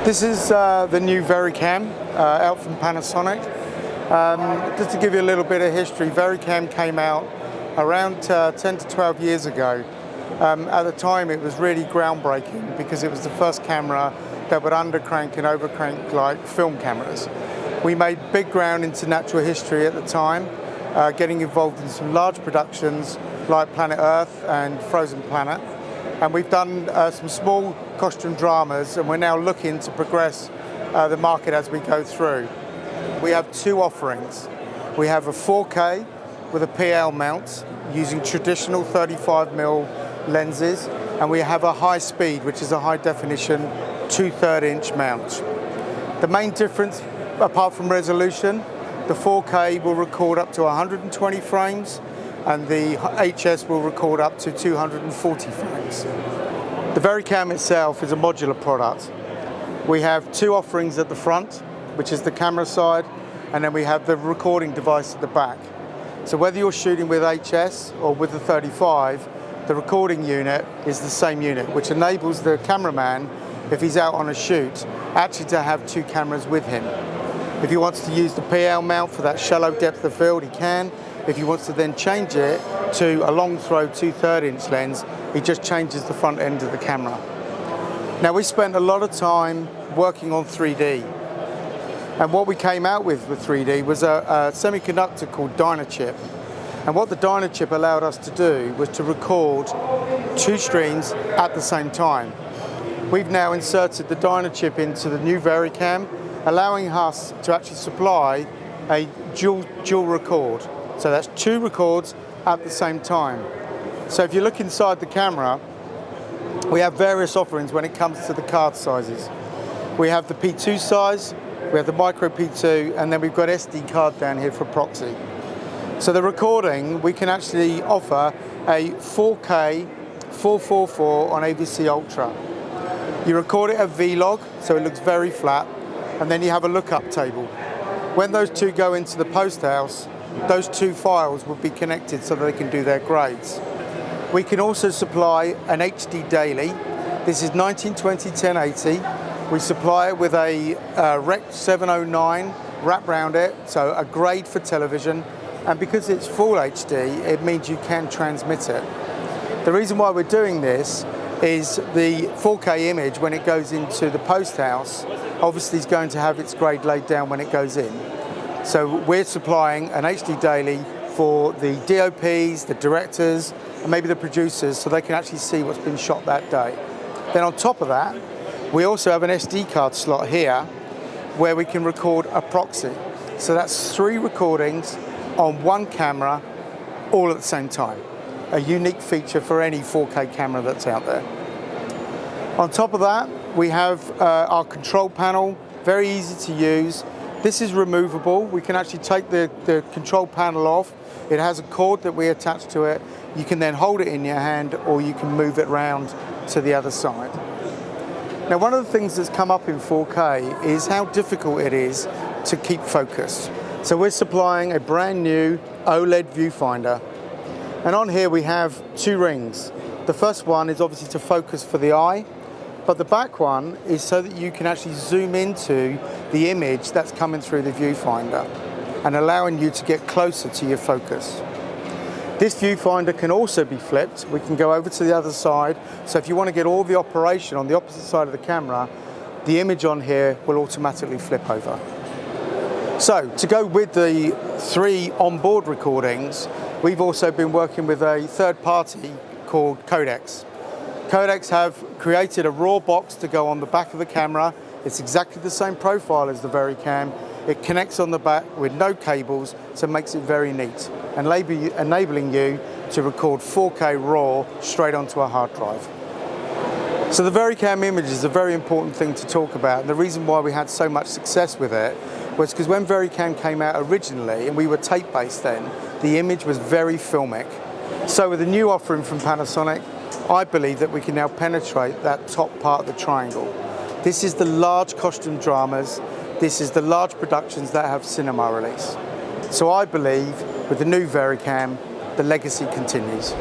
This is the new VariCam out from Panasonic. Just to give you a little bit of history, VariCam came out around 10 to 12 years ago. At the time it was really groundbreaking because it was the first camera that would undercrank and overcrank like film cameras. We made big ground into natural history at the time, getting involved in some large productions like Planet Earth and Frozen Planet. And we've done some small costume dramas, and we're now looking to progress the market as we go through. We have two offerings. We have a 4K with a PL mount using traditional 35mm lenses, and we have a high speed, which is a high definition 2/3 inch mount. The main difference, apart from resolution, the 4K will record up to 120 frames, and the HS will record up to 240 frames. The VariCam itself is a modular product. We have two offerings at the front, which is the camera side, and then we have the recording device at the back. So whether you're shooting with HS or with the 35, the recording unit is the same unit, which enables the cameraman, if he's out on a shoot, actually to have two cameras with him. If he wants to use the PL mount for that shallow depth of field, he can. If he wants to then change it to a long throw 2/3 inch lens, he just changes the front end of the camera. Now, we spent a lot of time working on 3D. And what we came out with 3D was a semiconductor called Dynachip. And what the Dynachip allowed us to do was to record two streams at the same time. We've now inserted the Dynachip into the new VariCam, allowing us to actually supply a dual record. So that's two records at the same time. So if you look inside the camera, we have various offerings when it comes to the card sizes. We have the P2 size, we have the micro P2, and then we've got SD card down here for proxy. So the recording, we can actually offer a 4K 444 on IBC Ultra. You record it at V-Log, so it looks very flat, and then you have a lookup table. When those two go into the post house, those two files will be connected so that they can do their grades. We can also supply an HD daily. This is 1920 1080. We supply it with a Rec 709 wrap around it, so a grade for television. And because it's full HD, it means you can transmit it. The reason why we're doing this is the 4K image, when it goes into the post house, obviously is going to have its grade laid down when it goes in. So we're supplying an HD daily for the DOPs, the directors, and maybe the producers, so they can actually see what's been shot that day. Then on top of that, we also have an SD card slot here where we can record a proxy. So that's 3 recordings on one camera all at the same time. A unique feature for any 4K camera that's out there. On top of that, we have our control panel, very easy to use. This is removable. We can actually take the control panel off. It has a cord that we attach to it. You can then hold it in your hand, or you can move it round to the other side. Now, one of the things that's come up in 4K is how difficult it is to keep focus. So we're supplying a brand new OLED viewfinder. And on here we have 2 rings. The first one is obviously to focus for the eye, but the back one is so that you can actually zoom into the image that's coming through the viewfinder and allowing you to get closer to your focus. This viewfinder can also be flipped. We can go over to the other side. So if you want to get all the operation on the opposite side of the camera, the image on here will automatically flip over. So to go with the 3 onboard recordings, we've also been working with a third party called Codex. Codex have created a raw box to go on the back of the camera. It's exactly the same profile as the VariCam. It connects on the back with no cables, so it makes it very neat, enabling you to record 4K RAW straight onto a hard drive. So the VariCam image is a very important thing to talk about, and the reason why we had so much success with it was because when VariCam came out originally, and we were tape-based then, the image was very filmic. So with the new offering from Panasonic, I believe that we can now penetrate that top part of the triangle. This is the large costume dramas, this is the large productions that have cinema release. So I believe with the new VariCam, the legacy continues.